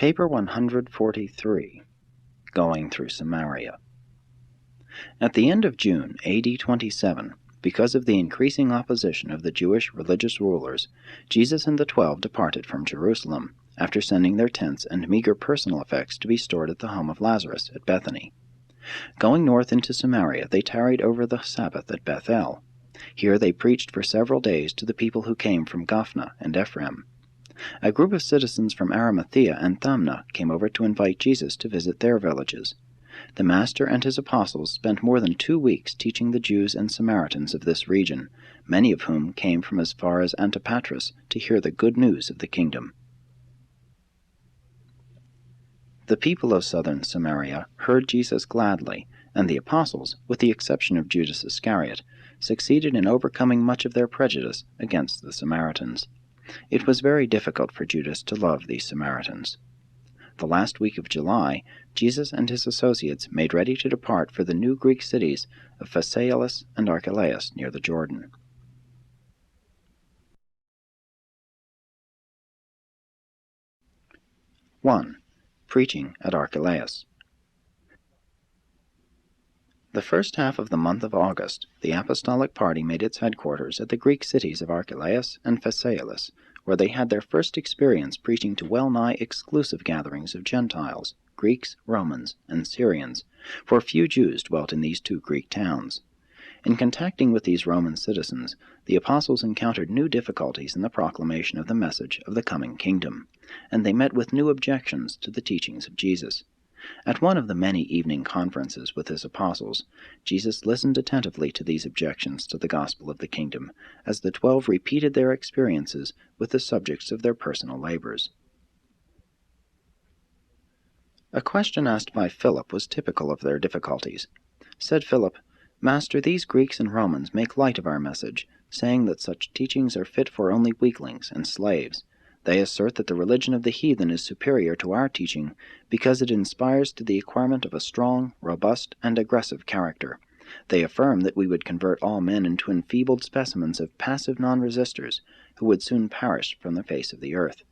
Paper 143, Going Through Samaria. At the end of June, AD 27, because of the increasing opposition of the Jewish religious rulers, Jesus and the 12 departed from Jerusalem, after sending their tents and meager personal effects to be stored at the home of Lazarus at Bethany. Going north into Samaria, they tarried over the Sabbath at Bethel. Here they preached for several days to the people who came from Gophna and Ephraim. A group of citizens from Arimathea and Thamna came over to invite Jesus to visit their villages. The Master and his apostles spent more than 2 weeks teaching the Jews and Samaritans of this region, many of whom came from as far as Antipatris to hear the good news of the kingdom. The people of southern Samaria heard Jesus gladly, and the apostles, with the exception of Judas Iscariot, succeeded in overcoming much of their prejudice against the Samaritans. It was very difficult for Judas to love these Samaritans. The last week of July, Jesus and his associates made ready to depart for the new Greek cities of Phasaelis and Archelaus near the Jordan. Preaching at Archelaus. The first half of the month of August, the apostolic party made its headquarters at the Greek cities of Archelaus and Phasaelis, where they had their first experience preaching to well-nigh exclusive gatherings of Gentiles, Greeks, Romans, and Syrians, for few Jews dwelt in these 2 Greek towns. In contacting with these Roman citizens, the apostles encountered new difficulties in the proclamation of the message of the coming kingdom, and they met with new objections to the teachings of Jesus. At one of the many evening conferences with his apostles, Jesus listened attentively to these objections to the gospel of the kingdom, as the 12 repeated their experiences with the subjects of their personal labors. A question asked by Philip was typical of their difficulties. Said Philip, "Master, these Greeks and Romans make light of our message, saying that such teachings are fit for only weaklings and slaves. They assert that the religion of the heathen is superior to our teaching because it inspires to the acquirement of a strong, robust, and aggressive character. They affirm that we would convert all men into enfeebled specimens of passive non-resistors who would soon perish from the face of the earth.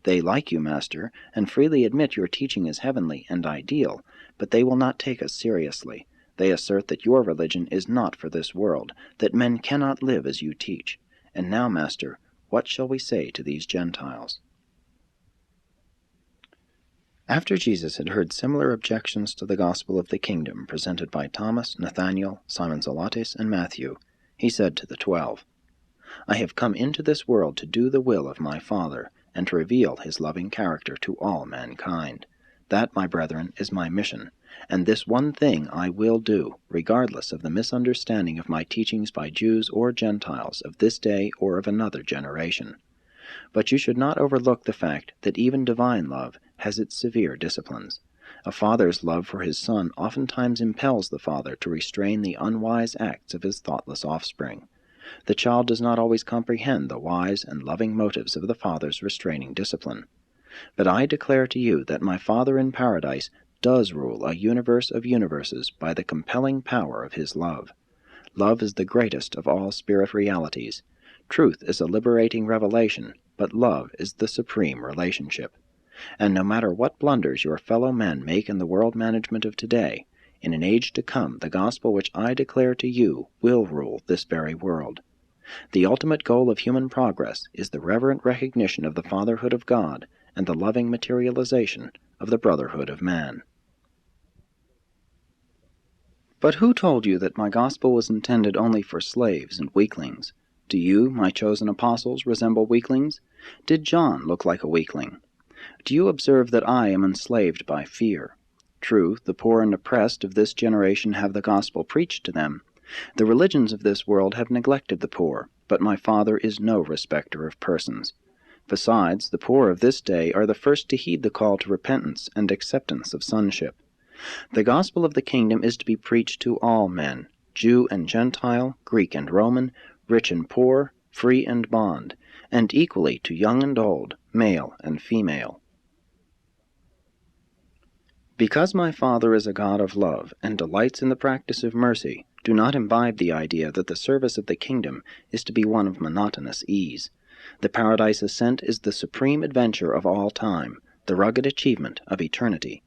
They like you, Master, and freely admit your teaching is heavenly and ideal, but they will not take us seriously. They assert that your religion is not for this world, that men cannot live as you teach. And now, Master, what shall we say to these Gentiles?" After Jesus had heard similar objections to the gospel of the kingdom presented by Thomas, Nathanael, Simon Zelotes, and Matthew, he said to the 12, "I have come into this world to do the will of my Father, and to reveal his loving character to all mankind. That, my brethren, is my mission, and this one thing I will do, regardless of the misunderstanding of my teachings by Jews or Gentiles of this day or of another generation. But you should not overlook the fact that even divine love has its severe disciplines. A father's love for his son oftentimes impels the father to restrain the unwise acts of his thoughtless offspring. The child does not always comprehend the wise and loving motives of the father's restraining discipline. But I declare to you that my Father in paradise does rule a universe of universes by the compelling power of his love. Love is the greatest of all spirit realities. Truth is a liberating revelation, but love is the supreme relationship. And no matter what blunders your fellow men make in the world management of today, in an age to come the gospel which I declare to you will rule this very world. The ultimate goal of human progress is the reverent recognition of the fatherhood of God and the loving materialization of the brotherhood of man." But who told you that my gospel was intended only for slaves and weaklings? Do you, my chosen apostles, resemble weaklings? Did John look like a weakling? Do you observe that I am enslaved by fear? True, the poor and oppressed of this generation have the gospel preached to them. The religions of this world have neglected the poor, but my Father is no respecter of persons. Besides, the poor of this day are the first to heed the call to repentance and acceptance of sonship. The gospel of the kingdom is to be preached to all men, Jew and Gentile, Greek and Roman, rich and poor, free and bond, and equally to young and old, male and female. Because my Father is a God of love and delights in the practice of mercy, do not imbibe the idea that the service of the kingdom is to be one of monotonous ease. The paradise ascent is the supreme adventure of all time, the rugged achievement of eternity.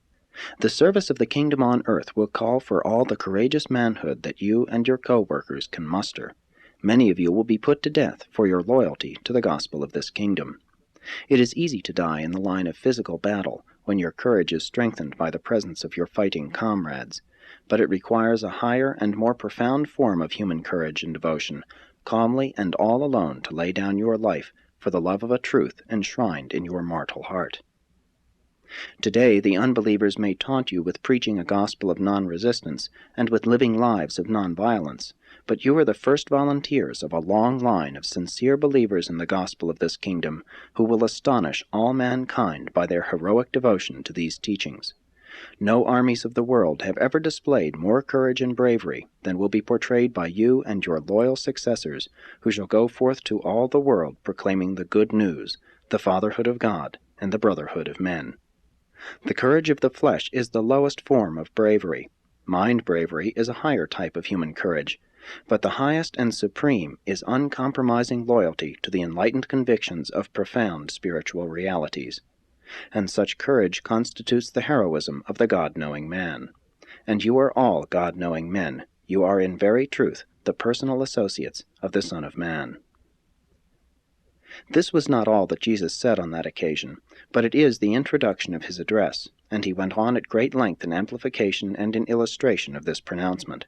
The service of the kingdom on earth will call for all the courageous manhood that you and your co-workers can muster. Many of you will be put to death for your loyalty to the gospel of this kingdom. It is easy to die in the line of physical battle when your courage is strengthened by the presence of your fighting comrades, but it requires a higher and more profound form of human courage and devotion, calmly and all alone to lay down your life for the love of a truth enshrined in your mortal heart. Today the unbelievers may taunt you with preaching a gospel of non-resistance and with living lives of non-violence, but you are the first volunteers of a long line of sincere believers in the gospel of this kingdom who will astonish all mankind by their heroic devotion to these teachings. No armies of the world have ever displayed more courage and bravery than will be portrayed by you and your loyal successors, who shall go forth to all the world proclaiming the good news, the fatherhood of God, and the brotherhood of men. The courage of the flesh is the lowest form of bravery. Mind bravery is a higher type of human courage, but the highest and supreme is uncompromising loyalty to the enlightened convictions of profound spiritual realities. And such courage constitutes the heroism of the God-knowing man. And you are all God-knowing men. You are in very truth the personal associates of the Son of Man. This was not all that Jesus said on that occasion, but it is the introduction of his address, and he went on at great length in amplification and in illustration of this pronouncement.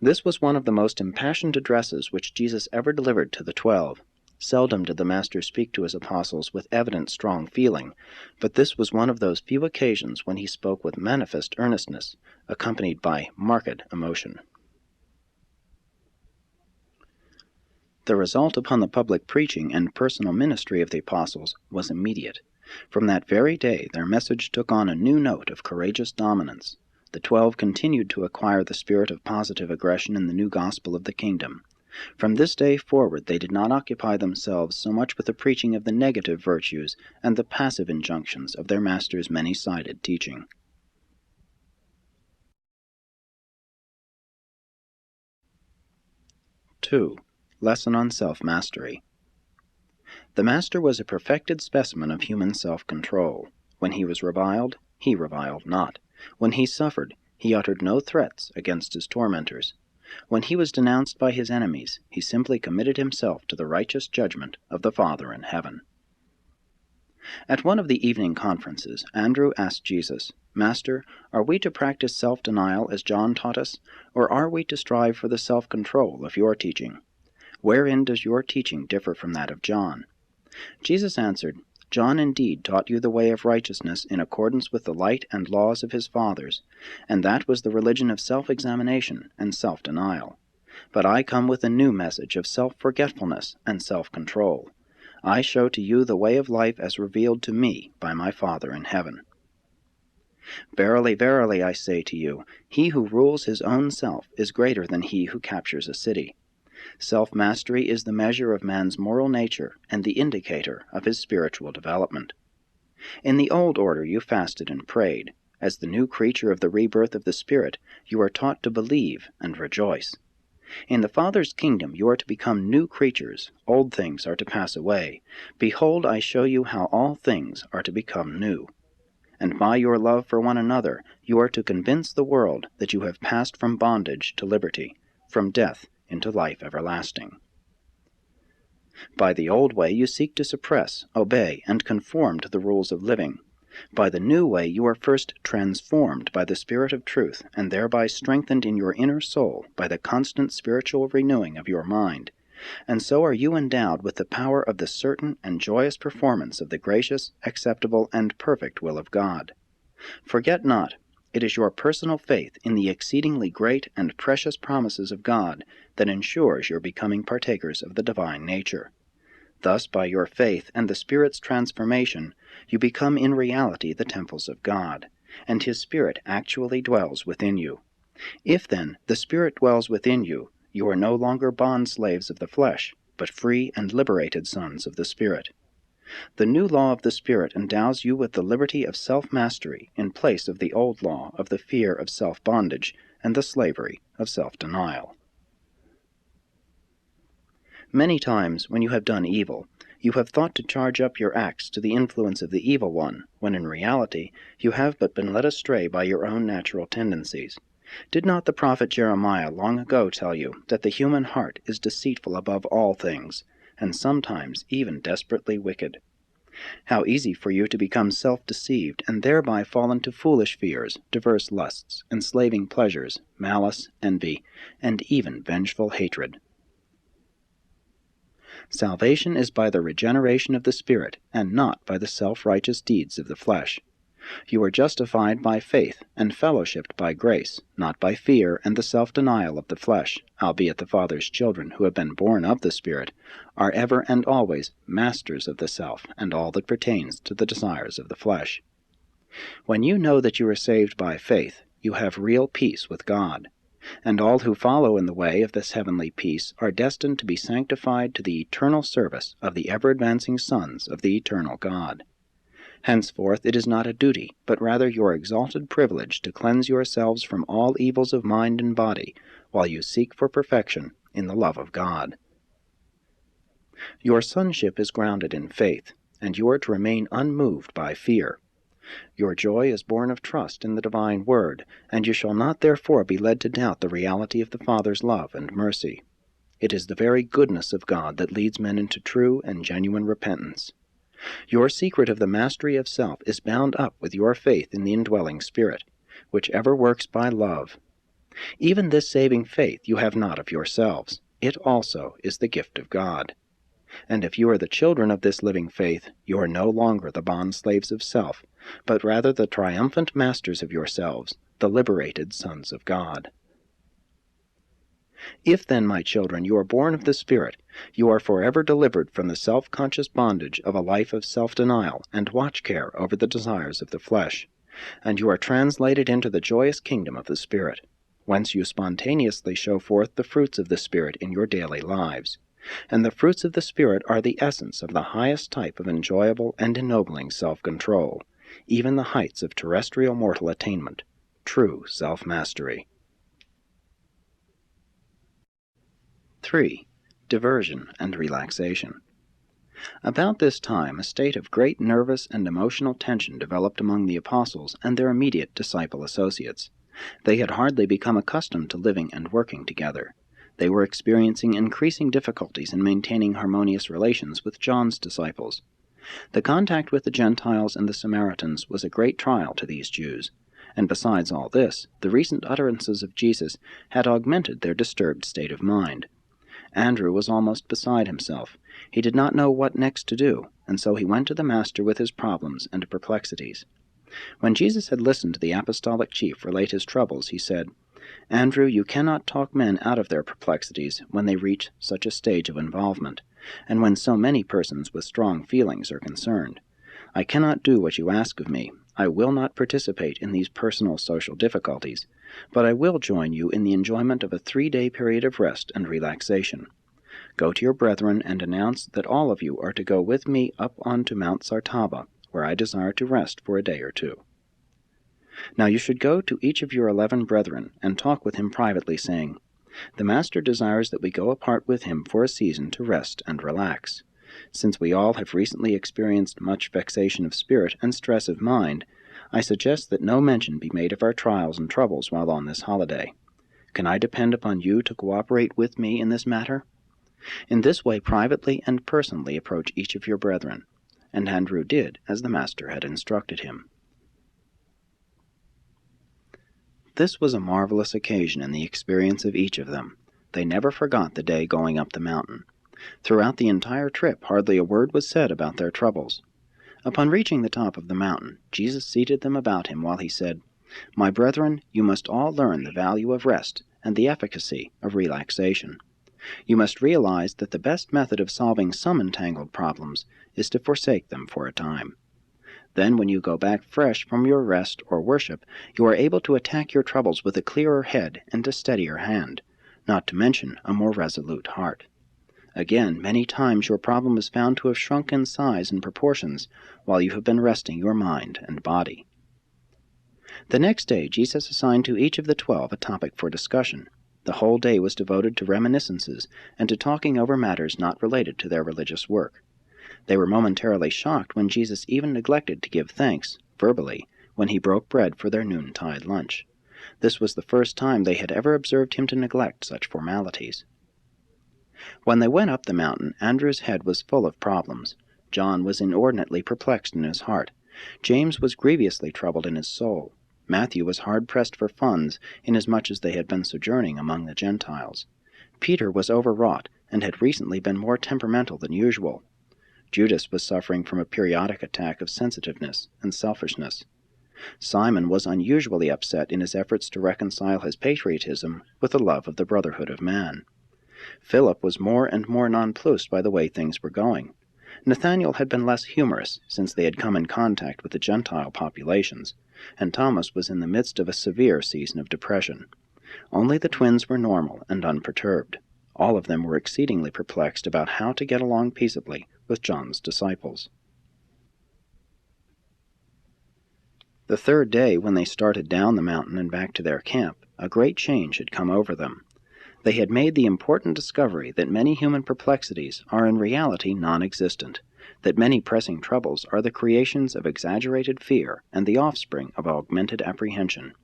This was one of the most impassioned addresses which Jesus ever delivered to the 12. Seldom did the Master speak to his apostles with evident strong feeling, but this was one of those few occasions when he spoke with manifest earnestness, accompanied by marked emotion. The result upon the public preaching and personal ministry of the apostles was immediate. From that very day their message took on a new note of courageous dominance. The 12 continued to acquire the spirit of positive aggression in the new gospel of the kingdom. From this day forward they did not occupy themselves so much with the preaching of the negative virtues and the passive injunctions of their Master's many-sided teaching. 2. Lesson on Self-Mastery. The Master was a perfected specimen of human self-control. When he was reviled, he reviled not. When he suffered, he uttered no threats against his tormentors. When he was denounced by his enemies, he simply committed himself to the righteous judgment of the Father in heaven. At one of the evening conferences, Andrew asked Jesus, "Master, are we to practice self-denial as John taught us, or are we to strive for the self-control of your teaching? Wherein does your teaching differ from that of John?" Jesus answered, "John indeed taught you the way of righteousness in accordance with the light and laws of his fathers, and that was the religion of self-examination and self-denial. But I come with a new message of self-forgetfulness and self-control. I show to you the way of life as revealed to me by my Father in heaven. Verily, verily, I say to you, he who rules his own self is greater than he who captures a city. Self-mastery is the measure of man's moral nature and the indicator of his spiritual development. In the old order you fasted and prayed. As the new creature of the rebirth of the Spirit, you are taught to believe and rejoice. In the Father's kingdom you are to become new creatures. Old things are to pass away. Behold, I show you how all things are to become new. And by your love for one another you are to convince the world that you have passed from bondage to liberty, from death into life everlasting. By the old way you seek to suppress, obey, and conform to the rules of living. By the new way you are first transformed by the Spirit of truth, and thereby strengthened in your inner soul by the constant spiritual renewing of your mind. And so are you endowed with the power of the certain and joyous performance of the gracious, acceptable, and perfect will of God. Forget not, it is your personal faith in the exceedingly great and precious promises of God that ensures your becoming partakers of the divine nature. Thus, by your faith and the Spirit's transformation, you become in reality the temples of God, and His Spirit actually dwells within you. If, then, the Spirit dwells within you, you are no longer bond-slaves of the flesh, but free and liberated sons of the Spirit. The new law of the Spirit endows you with the liberty of self-mastery in place of the old law of the fear of self-bondage and the slavery of self-denial. Many times, when you have done evil, You have thought to charge up your acts to the influence of the evil one, when in reality you have but been led astray by your own natural tendencies. Did not the prophet Jeremiah long ago tell you that the human heart is deceitful above all things, and sometimes even desperately wicked? How easy for you to become self-deceived, and thereby fall into foolish fears, diverse lusts, enslaving pleasures, malice, envy, and even vengeful hatred. Salvation is by the regeneration of the Spirit, and not by the self-righteous deeds of the flesh. You are justified by faith, and fellowshipped by grace, not by fear and the self-denial of the flesh, albeit the Father's children who have been born of the Spirit are ever and always masters of the self and all that pertains to the desires of the flesh. When you know that you are saved by faith, you have real peace with God, and all who follow in the way of this heavenly peace are destined to be sanctified to the eternal service of the ever-advancing sons of the eternal God. Henceforth it is not a duty, but rather your exalted privilege to cleanse yourselves from all evils of mind and body, while you seek for perfection in the love of God. Your sonship is grounded in faith, and you are to remain unmoved by fear. Your joy is born of trust in the divine word, and you shall not therefore be led to doubt the reality of the Father's love and mercy. It is the very goodness of God that leads men into true and genuine repentance. Your secret of the mastery of self is bound up with your faith in the indwelling Spirit, which ever works by love. Even this saving faith you have not of yourselves. It also is the gift of God. And if you are the children of this living faith, you are no longer the bond-slaves of self, but rather the triumphant masters of yourselves, the liberated sons of God. If then, my children, you are born of the Spirit, you are forever delivered from the self-conscious bondage of a life of self-denial and watch-care over the desires of the flesh, and you are translated into the joyous kingdom of the Spirit, whence you spontaneously show forth the fruits of the Spirit in your daily lives. And the fruits of the Spirit are the essence of the highest type of enjoyable and ennobling self-control, even the heights of terrestrial mortal attainment, true self-mastery. 3. Diversion and relaxation. About this time a state of great nervous and emotional tension developed among the apostles and their immediate disciple associates. They had hardly become accustomed to living and working together. They were experiencing increasing difficulties in maintaining harmonious relations with John's disciples. The contact with the Gentiles and the Samaritans was a great trial to these Jews, and besides all this, the recent utterances of Jesus had augmented their disturbed state of mind. Andrew was almost beside himself. He did not know what next to do, and so he went to the Master with his problems and perplexities. When Jesus had listened to the apostolic chief relate his troubles, he said, "Andrew, you cannot talk men out of their perplexities when they reach such a stage of involvement, and when so many persons with strong feelings are concerned. I cannot do what you ask of me. I will not participate in these personal social difficulties, but I will join you in the enjoyment of a 3-day period of rest and relaxation. Go to your brethren and announce that all of you are to go with me up onto Mount Sartava, where I desire to rest for a day or 2. Now you should go to each of your 11 brethren and talk with him privately, saying, 'The Master desires that we go apart with him for a season to rest and relax. Since we all have recently experienced much vexation of spirit and stress of mind, I suggest that no mention be made of our trials and troubles while on this holiday. Can I depend upon you to cooperate with me in this matter?' In this way privately and personally approach each of your brethren." And Andrew did as the Master had instructed him. This was a marvelous occasion in the experience of each of them. They never forgot the day going up the mountain. Throughout the entire trip hardly a word was said about their troubles. Upon reaching the top of the mountain, Jesus seated them about him while he said, "My brethren, you must all learn the value of rest and the efficacy of relaxation. You must realize that the best method of solving some entangled problems is to forsake them for a time. Then when you go back fresh from your rest or worship, you are able to attack your troubles with a clearer head and a steadier hand, not to mention a more resolute heart. Again, many times your problem is found to have shrunk in size and proportions while you have been resting your mind and body." The next day Jesus assigned to each of the 12 a topic for discussion. The whole day was devoted to reminiscences and to talking over matters not related to their religious work. They were momentarily shocked when Jesus even neglected to give thanks, verbally, when he broke bread for their noontide lunch. This was the first time they had ever observed him to neglect such formalities. When they went up the mountain, Andrew's head was full of problems. John was inordinately perplexed in his heart. James was grievously troubled in his soul. Matthew was hard-pressed for funds, inasmuch as they had been sojourning among the Gentiles. Peter was overwrought, and had recently been more temperamental than usual. Judas was suffering from a periodic attack of sensitiveness and selfishness. Simon was unusually upset in his efforts to reconcile his patriotism with the love of the brotherhood of man. Philip was more and more nonplussed by the way things were going. Nathanael had been less humorous since they had come in contact with the Gentile populations, and Thomas was in the midst of a severe season of depression. Only the twins were normal and unperturbed. All of them were exceedingly perplexed about how to get along peaceably with John's disciples. The third day, when they started down the mountain and back to their camp, a great change had come over them. They had made the important discovery that many human perplexities are in reality non-existent, that many pressing troubles are the creations of exaggerated fear and the offspring of augmented apprehension.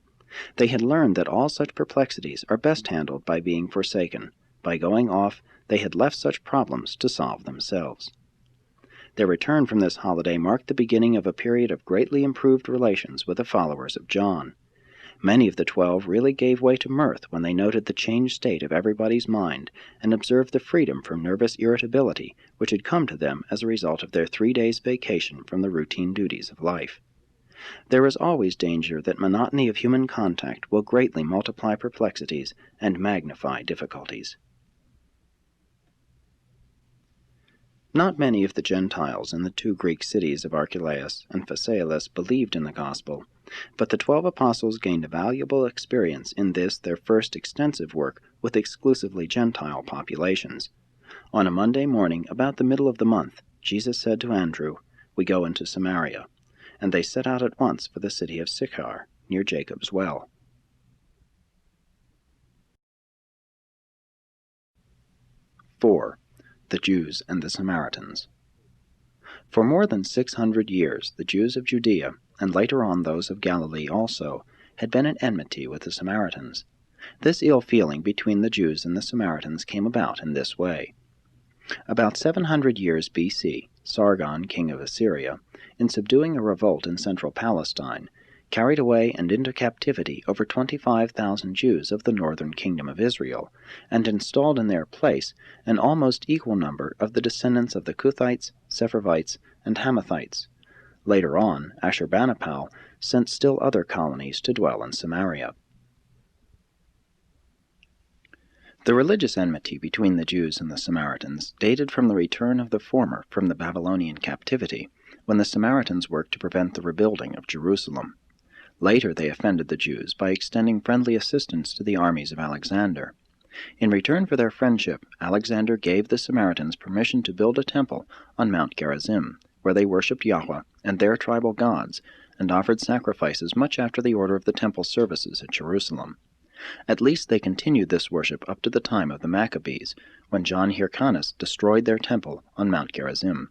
They had learned that all such perplexities are best handled by being forsaken. By going off, they had left such problems to solve themselves. Their return from this holiday marked the beginning of a period of greatly improved relations with the followers of John. Many of the 12 really gave way to mirth when they noted the changed state of everybody's mind and observed the freedom from nervous irritability which had come to them as a result of their 3 days' vacation from the routine duties of life. There is always danger that monotony of human contact will greatly multiply perplexities and magnify difficulties. Not many of the Gentiles in the 2 Greek cities of Archelaus and Phasaelus believed in the gospel, but the 12 apostles gained a valuable experience in this their first extensive work with exclusively Gentile populations. On a Monday morning, about the middle of the month, Jesus said to Andrew, "We go into Samaria," and they set out at once for the city of Sychar, near Jacob's well. 4. The Jews and the Samaritans. For more than 600 years the Jews of Judea, and later on those of Galilee also, had been at enmity with the Samaritans. This ill feeling between the Jews and the Samaritans came about in this way. About 700 years B.C., Sargon, king of Assyria, in subduing a revolt in central Palestine, carried away and into captivity over 25,000 Jews of the northern kingdom of Israel, and installed in their place an almost equal number of the descendants of the Cuthites, Sepharvites, and Hamathites. Later on, Ashurbanipal sent still other colonies to dwell in Samaria. The religious enmity between the Jews and the Samaritans dated from the return of the former from the Babylonian captivity, when the Samaritans worked to prevent the rebuilding of Jerusalem. Later they offended the Jews by extending friendly assistance to the armies of Alexander. In return for their friendship, Alexander gave the Samaritans permission to build a temple on Mount Gerizim, where they worshipped Yahweh and their tribal gods, and offered sacrifices much after the order of the temple services at Jerusalem. At least they continued this worship up to the time of the Maccabees, when John Hyrcanus destroyed their temple on Mount Gerizim.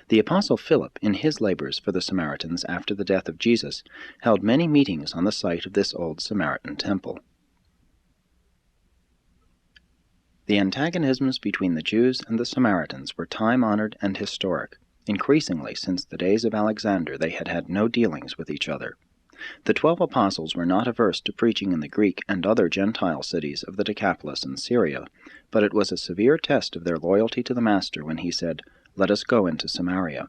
The Apostle Philip, in his labors for the Samaritans after the death of Jesus, held many meetings on the site of this old Samaritan temple. The antagonisms between the Jews and the Samaritans were time-honored and historic. Increasingly, since the days of Alexander, they had had no dealings with each other. The 12 apostles were not averse to preaching in the Greek and other Gentile cities of the Decapolis and Syria, but it was a severe test of their loyalty to the Master when he said, "Let us go into Samaria."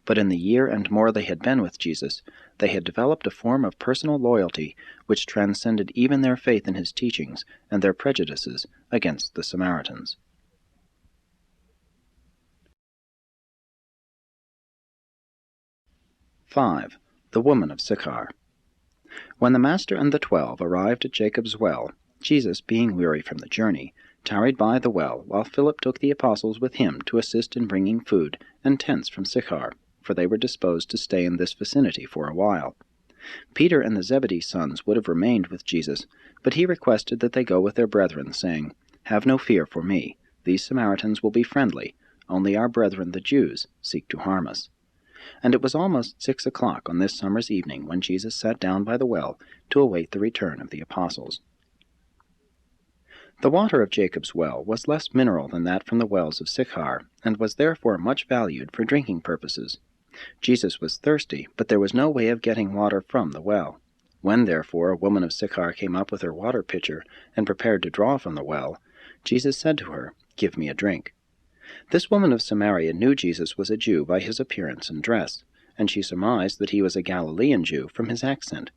But in the year and more they had been with Jesus, they had developed a form of personal loyalty which transcended even their faith in his teachings and their prejudices against the Samaritans. "5. The woman of Sychar. When the Master and the 12 arrived at Jacob's well, Jesus, being weary from the journey, tarried by the well while Philip took the apostles with him to assist in bringing food and tents from Sychar, for they were disposed to stay in this vicinity for a while. Peter and the Zebedee sons would have remained with Jesus, but he requested that they go with their brethren, saying, "Have no fear for me. These Samaritans will be friendly. only our brethren the Jews seek to harm us." And it was almost 6 o'clock on this summer's evening when Jesus sat down by the well to await the return of the apostles. The water of Jacob's well was less mineral than that from the wells of Sychar, and was therefore much valued for drinking purposes. Jesus was thirsty, but there was no way of getting water from the well. When, therefore, a woman of Sychar came up with her water pitcher and prepared to draw from the well, Jesus said to her, "Give me a drink." This woman of Samaria knew Jesus was a Jew by his appearance and dress, and she surmised that he was a Galilean Jew from his accent.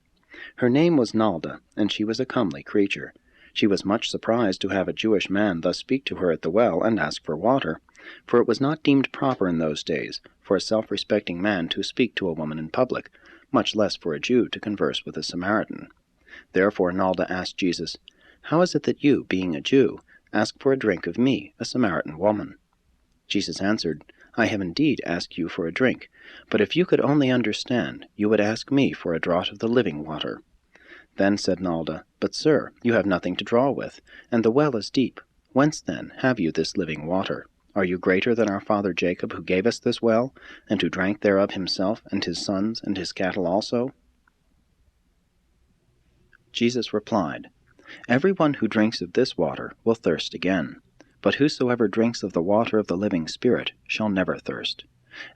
Her name was Nalda, and she was a comely creature. She was much surprised to have a Jewish man thus speak to her at the well and ask for water, for it was not deemed proper in those days for a self-respecting man to speak to a woman in public, much less for a Jew to converse with a Samaritan. Therefore Nalda asked Jesus, "How is it that you, being a Jew, ask for a drink of me, a Samaritan woman?" Jesus answered, "I have indeed asked you for a drink, but if you could only understand, you would ask me for a draught of the living water." Then said Nalda, "But, sir, you have nothing to draw with, and the well is deep. Whence, then, have you this living water? Are you greater than our father Jacob, who gave us this well, and who drank thereof himself, and his sons, and his cattle also?" Jesus replied, "Every one who drinks of this water will thirst again. But whosoever drinks of the water of the living Spirit shall never thirst.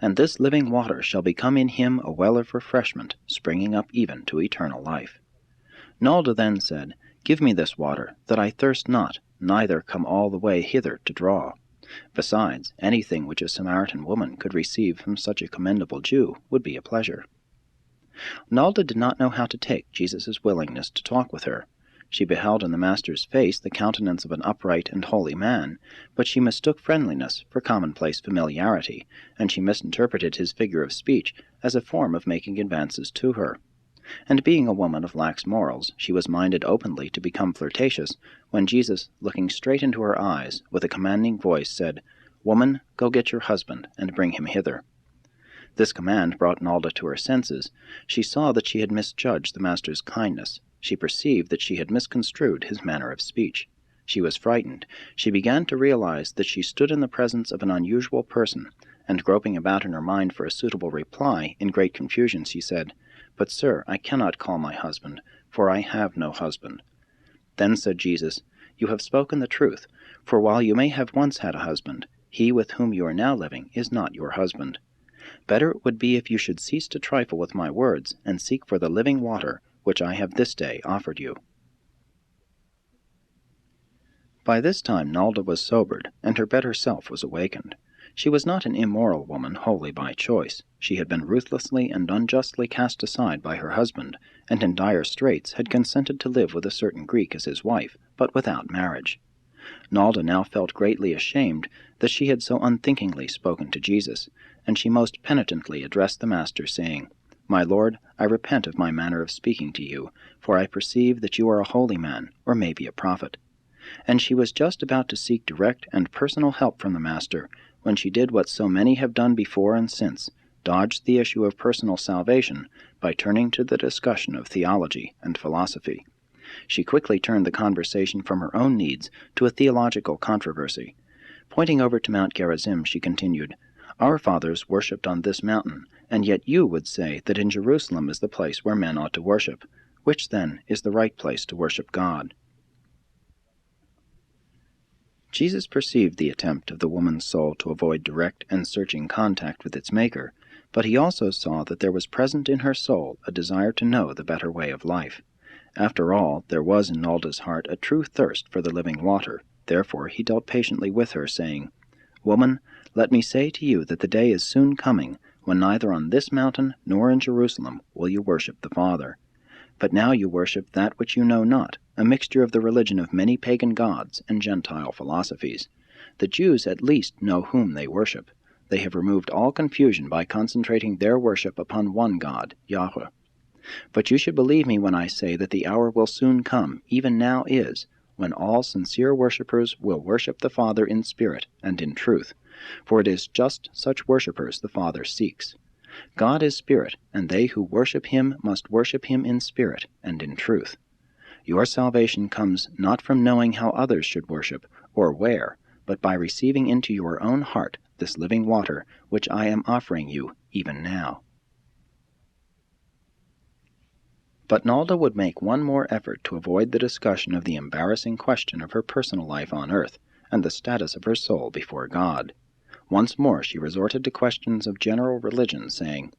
And this living water shall become in him a well of refreshment, springing up even to eternal life." Nalda then said, "Give me this water, that I thirst not, neither come all the way hither to draw." Besides, anything which a Samaritan woman could receive from such a commendable Jew would be a pleasure. Nalda did not know how to take Jesus' willingness to talk with her. She beheld in the Master's face the countenance of an upright and holy man, but she mistook friendliness for commonplace familiarity, and she misinterpreted his figure of speech as a form of making advances to her. And being a woman of lax morals, she was minded openly to become flirtatious, when Jesus, looking straight into her eyes, with a commanding voice, said, "Woman, go get your husband, and bring him hither." This command brought Nalda to her senses. She saw that she had misjudged the Master's kindness. She perceived that she had misconstrued his manner of speech. She was frightened. She began to realize that she stood in the presence of an unusual person, and groping about in her mind for a suitable reply, in great confusion she said, "But, sir, I cannot call my husband, for I have no husband." Then said Jesus, "You have spoken the truth, for while you may have once had a husband, he with whom you are now living is not your husband. Better it would be if you should cease to trifle with my words, and seek for the living water, which I have this day offered you." By this time Nalda was sobered, and her better self was awakened. She was not an immoral woman wholly by choice. She had been ruthlessly and unjustly cast aside by her husband, and in dire straits had consented to live with a certain Greek as his wife, but without marriage. Nalda now felt greatly ashamed that she had so unthinkingly spoken to Jesus, and she most penitently addressed the Master, saying, "My Lord, I repent of my manner of speaking to you, for I perceive that you are a holy man, or maybe a prophet." And she was just about to seek direct and personal help from the Master, when she did what so many have done before and since, dodged the issue of personal salvation by turning to the discussion of theology and philosophy. She quickly turned the conversation from her own needs to a theological controversy. Pointing over to Mount Gerizim, she continued, "Our fathers worshipped on this mountain, and yet you would say that in Jerusalem is the place where men ought to worship. Which, then, is the right place to worship God?" Jesus perceived the attempt of the woman's soul to avoid direct and searching contact with its Maker, but he also saw that there was present in her soul a desire to know the better way of life. After all, there was in Nalda's heart a true thirst for the living water. Therefore he dealt patiently with her, saying, "Woman, let me say to you that the day is soon coming, when neither on this mountain nor in Jerusalem will you worship the Father. But now you worship that which you know not, a mixture of the religion of many pagan gods and Gentile philosophies. The Jews at least know whom they worship. They have removed all confusion by concentrating their worship upon one God, Yahweh. But you should believe me when I say that the hour will soon come, even now is, when all sincere worshippers will worship the Father in spirit and in truth, for it is just such worshippers the Father seeks. God is spirit, and they who worship him must worship him in spirit and in truth. Your salvation comes not from knowing how others should worship, or where, but by receiving into your own heart this living water, which I am offering you even now." But Nalda would make one more effort to avoid the discussion of the embarrassing question of her personal life on earth, and the status of her soul before God. Once more she resorted to questions of general religion, saying,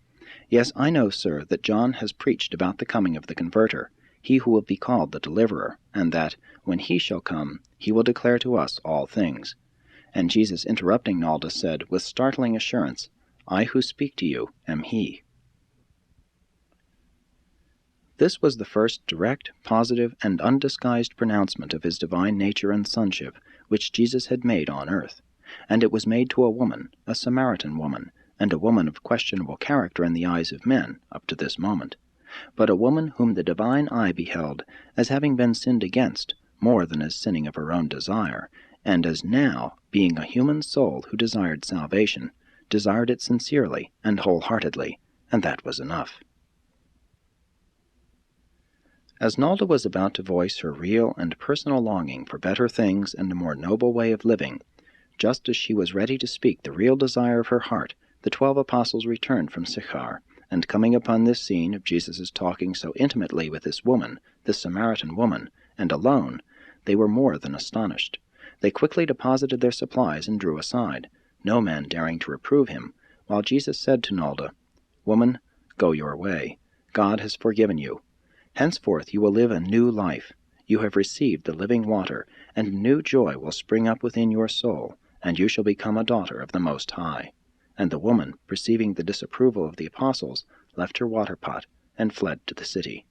"Yes, I know, sir, that John has preached about the coming of the Converter, he who will be called the Deliverer, and that, when he shall come, he will declare to us all things." And Jesus, interrupting Nalda, said, with startling assurance, "I who speak to you am he." This was the first direct, positive, and undisguised pronouncement of his divine nature and sonship which Jesus had made on earth, and it was made to a woman, a Samaritan woman, and a woman of questionable character in the eyes of men up to this moment, but a woman whom the divine eye beheld as having been sinned against more than as sinning of her own desire, and as now, being a human soul who desired salvation, desired it sincerely and wholeheartedly, and that was enough. As Nalda was about to voice her real and personal longing for better things and a more noble way of living, just as she was ready to speak the real desire of her heart, the 12 apostles returned from Sychar, and coming upon this scene of Jesus' talking so intimately with this woman, this Samaritan woman, and alone, they were more than astonished. They quickly deposited their supplies and drew aside, no man daring to reprove him, while Jesus said to Nalda, "Woman, go your way. God has forgiven you. Henceforth you will live a new life. You have received the living water, and new joy will spring up within your soul, and you shall become a daughter of the Most High." And the woman, perceiving the disapproval of the apostles, left her water pot and fled to the city.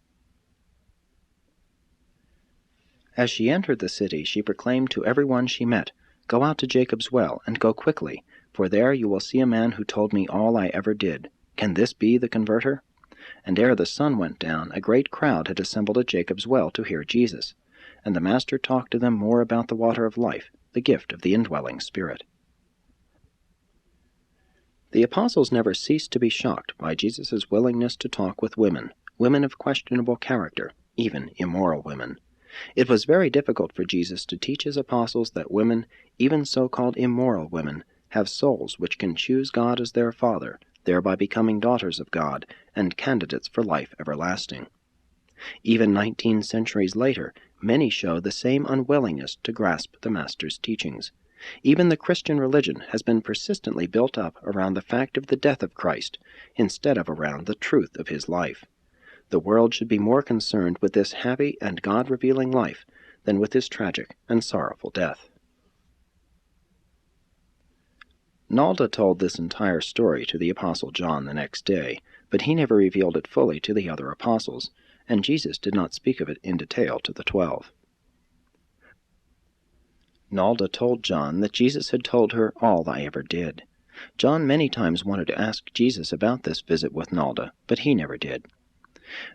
As she entered the city, she proclaimed to every one she met, "Go out to Jacob's well, and go quickly, for there you will see a man who told me all I ever did. Can this be the Converter?" And ere the sun went down, a great crowd had assembled at Jacob's well to hear Jesus, and the Master talked to them more about the water of life, the gift of the indwelling Spirit. The apostles never ceased to be shocked by Jesus' willingness to talk with women, women of questionable character, even immoral women. It was very difficult for Jesus to teach his apostles that women, even so-called immoral women, have souls which can choose God as their Father, thereby becoming daughters of God and candidates for life everlasting. Even 19 centuries later, many show the same unwillingness to grasp the Master's teachings. Even the Christian religion has been persistently built up around the fact of the death of Christ, instead of around the truth of his life. The world should be more concerned with this happy and God-revealing life than with his tragic and sorrowful death. Nalda told this entire story to the Apostle John the next day, but he never revealed it fully to the other apostles, and Jesus did not speak of it in detail to the 12. Nalda told John that Jesus had told her all I ever did. John many times wanted to ask Jesus about this visit with Nalda, but he never did.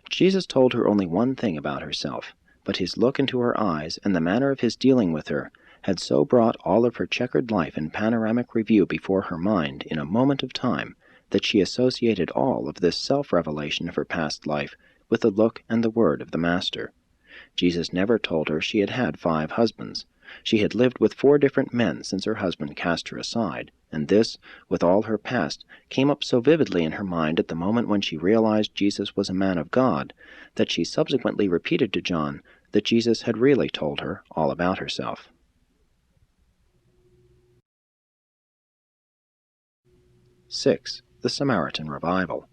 Jesus told her only one thing about herself, but his look into her eyes and the manner of his dealing with her had so brought all of her checkered life in panoramic review before her mind in a moment of time that she associated all of this self-revelation of her past life with the look and the word of the Master. Jesus never told her she had had 5 husbands. She had lived with 4 different men since her husband cast her aside, and this, with all her past, came up so vividly in her mind at the moment when she realized Jesus was a man of God, that she subsequently repeated to John that Jesus had really told her all about herself. 6. The Samaritan Revival.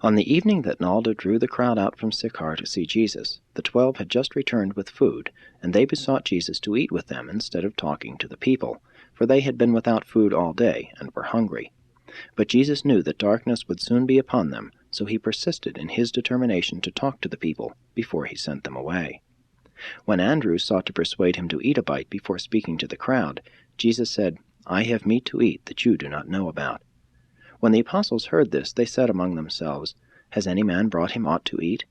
On the evening that Nalda drew the crowd out from Sychar to see Jesus, the 12 had just returned with food, and they besought Jesus to eat with them instead of talking to the people, for they had been without food all day and were hungry. But Jesus knew that darkness would soon be upon them, so he persisted in his determination to talk to the people before he sent them away. When Andrew sought to persuade him to eat a bite before speaking to the crowd, Jesus said, "I have meat to eat that you do not know about." When the apostles heard this, they said among themselves, "Has any man brought him aught to eat?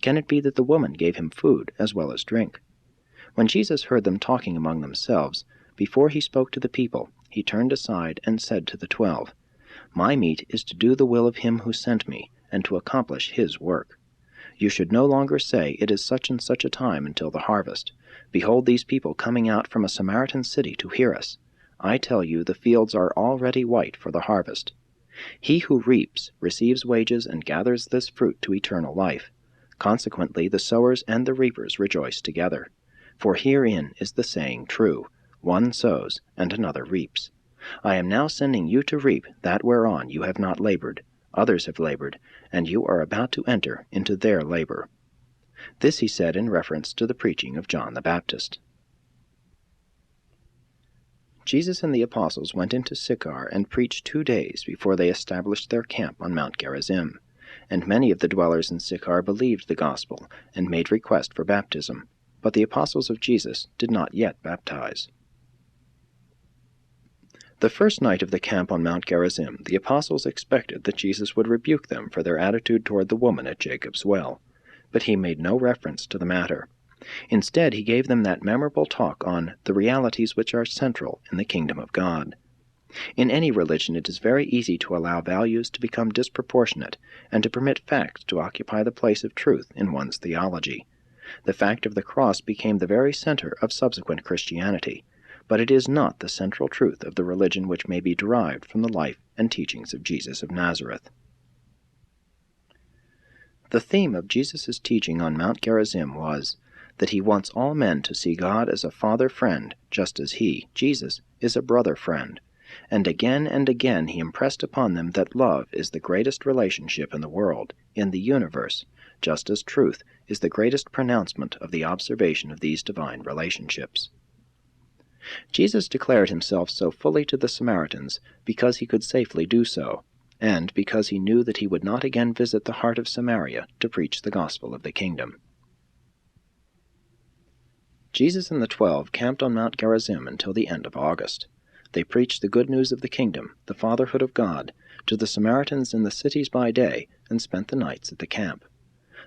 Can it be that the woman gave him food as well as drink?" When Jesus heard them talking among themselves, before he spoke to the people, he turned aside and said to the 12, "My meat is to do the will of him who sent me, and to accomplish his work. You should no longer say, 'It is such and such a time until the harvest.' Behold these people coming out from a Samaritan city to hear us. I tell you, the fields are already white for the harvest. He who reaps receives wages and gathers this fruit to eternal life. Consequently, the sowers and the reapers rejoice together. For herein is the saying true, one sows and another reaps. I am now sending you to reap that whereon you have not labored. Others have labored, and you are about to enter into their labor. This he said in reference to the preaching of John the Baptist. Jesus and the apostles went into Sychar and preached 2 days before they established their camp on Mount Gerizim. And many of the dwellers in Sychar believed the gospel and made request for baptism. But the apostles of Jesus did not yet baptize. The first night of the camp on Mount Gerizim, the apostles expected that Jesus would rebuke them for their attitude toward the woman at Jacob's well. But he made no reference to the matter. Instead, he gave them that memorable talk on the realities which are central in the kingdom of God. In any religion, it is very easy to allow values to become disproportionate and to permit facts to occupy the place of truth in one's theology. The fact of the cross became the very center of subsequent Christianity, but it is not the central truth of the religion which may be derived from the life and teachings of Jesus of Nazareth. The theme of Jesus' teaching on Mount Gerizim was that he wants all men to see God as a father friend, just as he, Jesus, is a brother friend. And again he impressed upon them that love is the greatest relationship in the world, in the universe, just as truth is the greatest pronouncement of the observation of these divine relationships. Jesus declared himself so fully to the Samaritans because he could safely do so, and because he knew that he would not again visit the heart of Samaria to preach the gospel of the kingdom. Jesus and the 12 camped on Mount Gerizim until the end of August. They preached the good news of the kingdom, the fatherhood of God, to the Samaritans in the cities by day, and spent the nights at the camp.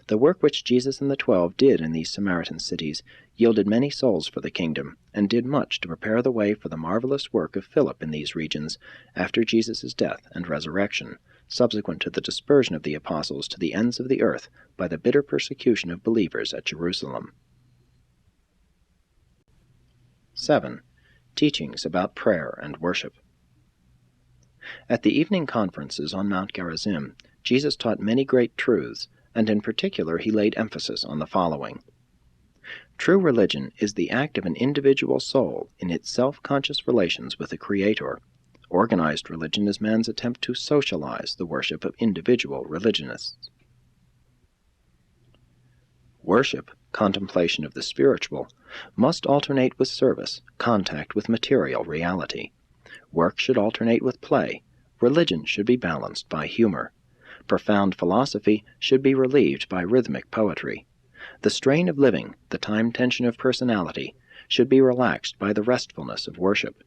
The work which Jesus and the 12 did in these Samaritan cities yielded many souls for the kingdom, and did much to prepare the way for the marvelous work of Philip in these regions after Jesus' death and resurrection, subsequent to the dispersion of the apostles to the ends of the earth by the bitter persecution of believers at Jerusalem. 7. Teachings about prayer and worship. At the evening conferences on Mount Gerizim, Jesus taught many great truths, and in particular he laid emphasis on the following. True religion is the act of an individual soul in its self-conscious relations with the Creator. Organized religion is man's attempt to socialize the worship of individual religionists. Worship, contemplation of the spiritual, must alternate with service, contact with material reality. Work should alternate with play. Religion should be balanced by humor. Profound philosophy should be relieved by rhythmic poetry. The strain of living, the time tension of personality, should be relaxed by the restfulness of worship.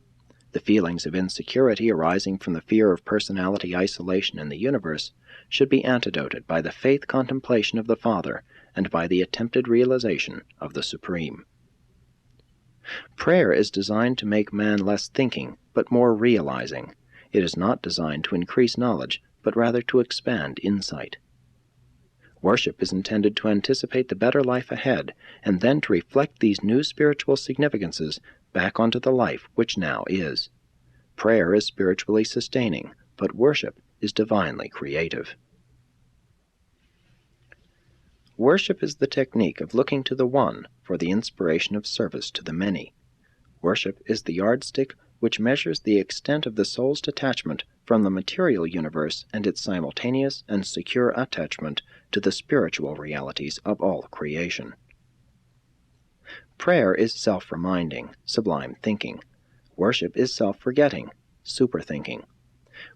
The feelings of insecurity arising from the fear of personality isolation in the universe should be antidoted by the faith contemplation of the Father and by the attempted realization of the Supreme. Prayer is designed to make man less thinking, but more realizing. It is not designed to increase knowledge, but rather to expand insight. Worship is intended to anticipate the better life ahead, and then to reflect these new spiritual significances back onto the life which now is. Prayer is spiritually sustaining, but worship is divinely creative. Worship is the technique of looking to the One for the inspiration of service to the many. Worship is the yardstick which measures the extent of the soul's detachment from the material universe and its simultaneous and secure attachment to the spiritual realities of all creation. Prayer is self-reminding, sublime thinking. Worship is self-forgetting, super-thinking.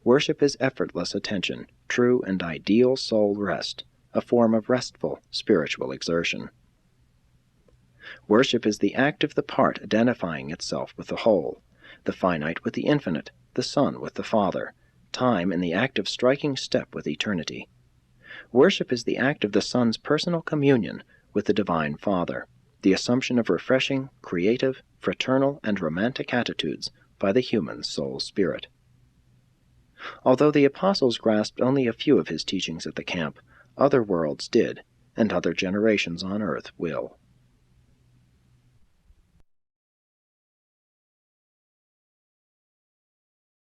Worship is effortless attention, true and ideal soul rest, a form of restful spiritual exertion. Worship is the act of the part identifying itself with the whole, the finite with the infinite, the Son with the Father, time in the act of striking step with eternity. Worship is the act of the Son's personal communion with the Divine Father, the assumption of refreshing, creative, fraternal, and romantic attitudes by the human soul spirit. Although the apostles grasped only a few of his teachings at the camp, other worlds did, and other generations on earth will.